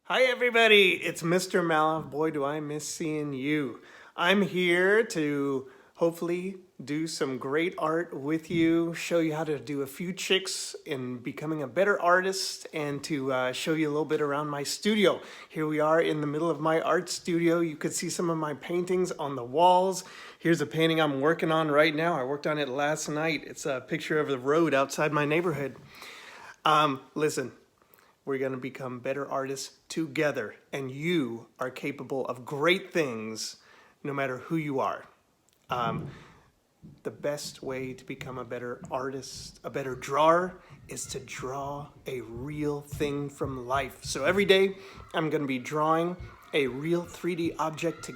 Hi everybody, it's Mr. Malov. Boy, do I miss seeing you. I'm here to hopefully do some great art with you, show you how to do a few tricks in becoming a better artist, and to show you a little bit around my studio. Here we are in the middle of my art studio. You could see some of my paintings on the walls. Here's a painting I'm working on right now. I worked on it last night. It's a picture of the road outside my neighborhood. Listen. We're going to become better artists together, and you are capable of great things no matter who you are. The best way to become a better artist, a better drawer, is to draw a real thing from life. So every day, I'm going to be drawing a real 3D object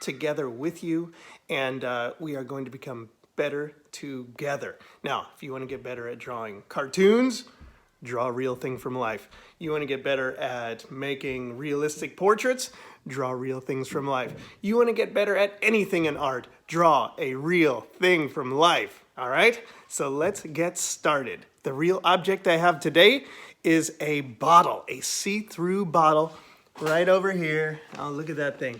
together with you, and we are going to become better together. Now, if you want to get better at drawing cartoons, draw a real thing from life. You want to get better at making realistic portraits? Draw real things from life. You want to get better at anything in art? Draw a real thing from life. All right? So let's get started. The real object I have today is a bottle, a see-through bottle right over here. Oh, look at that thing.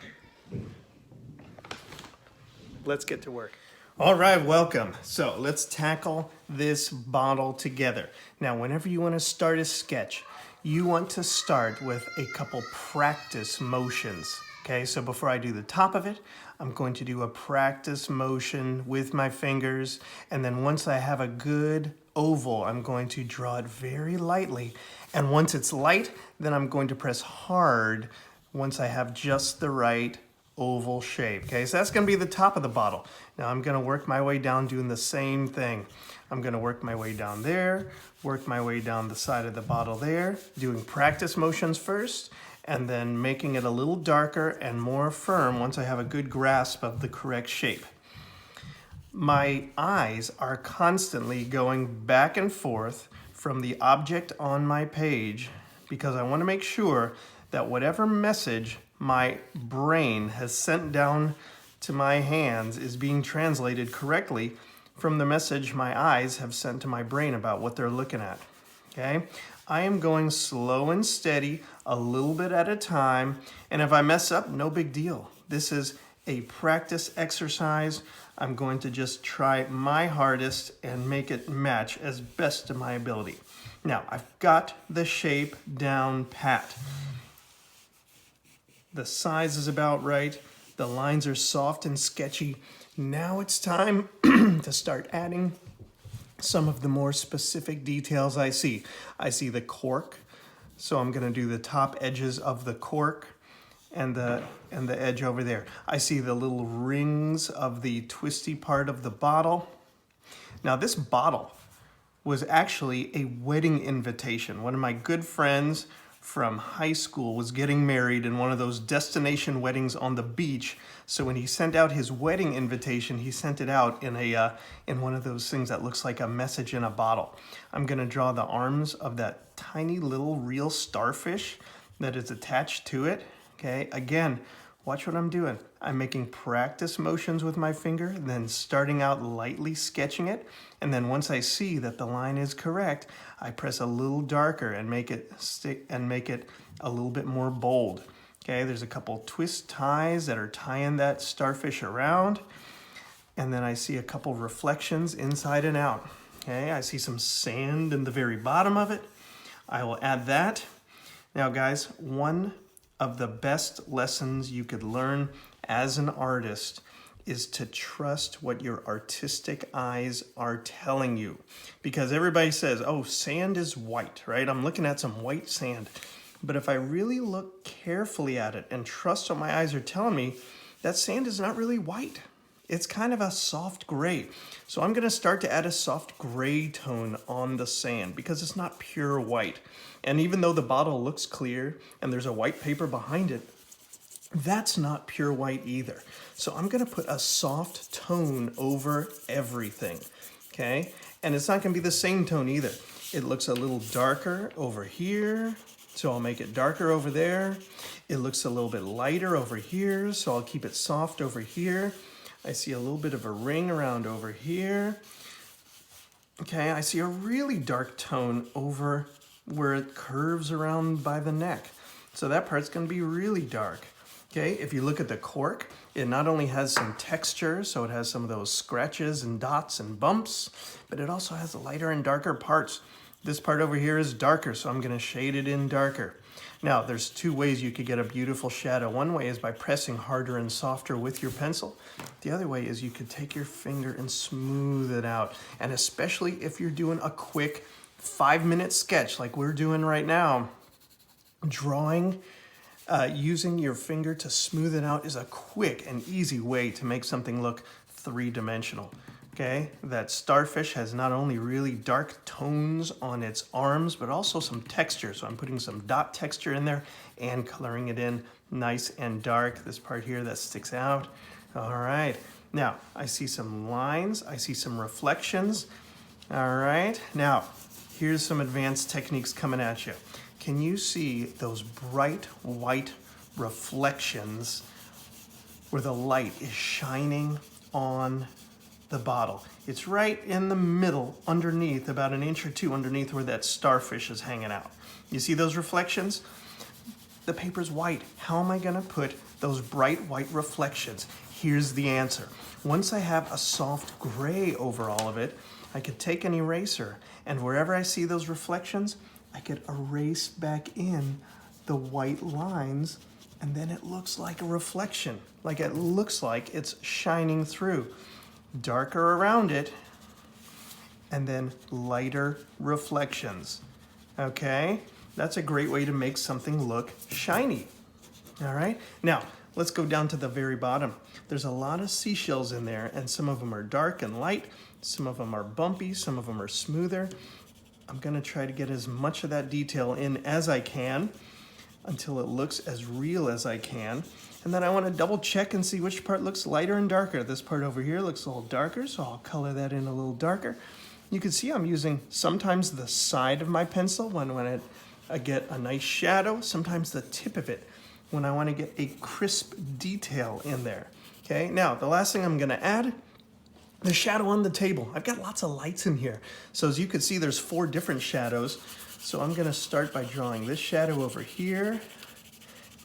Let's get to work. All right, welcome. So let's tackle this bottle together. Now, whenever you want to start a sketch, you want to start with a couple practice motions. Okay, so before I do the top of it, I'm going to do a practice motion with my fingers. And then once I have a good oval, I'm going to draw it very lightly. And once it's light, then I'm going to press hard once I have just the right oval shape. Okay, so that's going to be the top of the bottle. Now I'm going to work my way down doing the same thing. I'm going to work my way down there, work my way down the side of the bottle there, doing practice motions first, and then making it a little darker and more firm once I have a good grasp of the correct shape. My eyes are constantly going back and forth from the object on my page because I want to make sure that whatever message my brain has sent down to my hands is being translated correctly from the message my eyes have sent to my brain about what they're looking at. Okay? I am going slow and steady, a little bit at a time, and if I mess up, no big deal. This is a practice exercise. I'm going to just try my hardest and make it match as best to my ability. Now, I've got the shape down pat. The size is about right. The lines are soft and sketchy. Now it's time to start adding some of the more specific details I see. I see the cork, so I'm going to do the top edges of the cork and the edge over there. I see the little rings of the twisty part of the bottle. Now this bottle was actually a wedding invitation. One of my good friends from high school was getting married in one of those destination weddings on the beach. So when he sent out his wedding invitation, he sent it out in one of those things that looks like a message in a bottle. I'm going to draw the arms of that tiny little real starfish that is attached to it. Okay, again, watch what I'm doing. I'm making practice motions with my finger, then starting out lightly sketching it. And then once I see that the line is correct, I press a little darker and make it stick and make it a little bit more bold. Okay, there's a couple twist ties that are tying that starfish around. And then I see a couple reflections inside and out. Okay, I see some sand in the very bottom of it. I will add that. Now guys, one of the best lessons you could learn as an artist is to trust what your artistic eyes are telling you. Because everybody says, oh, sand is white, right? I'm looking at some white sand. But if I really look carefully at it and trust what my eyes are telling me, that sand is not really white. It's kind of a soft gray. So I'm gonna start to add a soft gray tone on the sand because it's not pure white. And even though the bottle looks clear and there's a white paper behind it, that's not pure white either. So I'm gonna put a soft tone over everything, okay? And it's not gonna be the same tone either. It looks a little darker over here, so I'll make it darker over there. It looks a little bit lighter over here, so I'll keep it soft over here. I see a little bit of a ring around over here. Okay, I see a really dark tone over where it curves around by the neck. So that part's gonna be really dark. Okay, if you look at the cork, it not only has some texture, so it has some of those scratches and dots and bumps, but it also has lighter and darker parts. This part over here is darker, so I'm gonna shade it in darker. Now, there's two ways you could get a beautiful shadow. One way is by pressing harder and softer with your pencil. The other way is you could take your finger and smooth it out. And especially if you're doing a quick 5-minute sketch like we're doing right now, drawing using your finger to smooth it out is a quick and easy way to make something look three-dimensional. Okay, that starfish has not only really dark tones on its arms, but also some texture. So I'm putting some dot texture in there and coloring it in nice and dark. This part here that sticks out. All right, now I see some lines, I see some reflections. All right, now here's some advanced techniques coming at you. Can you see those bright white reflections where the light is shining on the bottle? It's right in the middle, underneath, about an inch or two underneath where that starfish is hanging out. You see those reflections? The paper's white. How am I gonna put those bright white reflections? Here's the answer. Once I have a soft gray over all of it, I could take an eraser, and wherever I see those reflections, I could erase back in the white lines, and then it looks like a reflection, like it looks like it's shining through. Darker around it, and then lighter reflections. Okay, that's a great way to make something look shiny. All right, now let's go down to the very bottom. There's a lot of seashells in there, and some of them are dark and light, some of them are bumpy, some of them are smoother. I'm gonna try to get as much of that detail in as I can until it looks as real as I can. And then I want to double check and see which part looks lighter and darker. This part over here looks a little darker, so I'll color that in a little darker. You can see I'm using sometimes the side of my pencil when I get a nice shadow, sometimes the tip of it when I want to get a crisp detail in there. Okay, now the last thing I'm going to add, the shadow on the table. I've got lots of lights in here. So as you can see, there's 4 different shadows. So I'm going to start by drawing this shadow over here.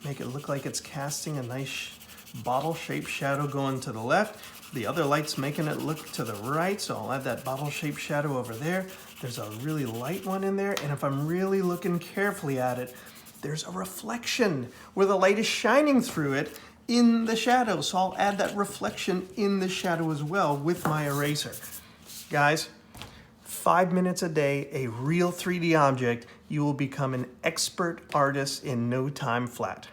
Make it look like it's casting a nice bottle-shaped shadow going to the left. The other light's making it look to the right, so I'll add that bottle-shaped shadow over there. There's a really light one in there, and if I'm really looking carefully at it, there's a reflection where the light is shining through it in the shadow. So I'll add that reflection in the shadow as well with my eraser. Guys, 5 minutes a day, a real 3D object, you will become an expert artist in no time flat.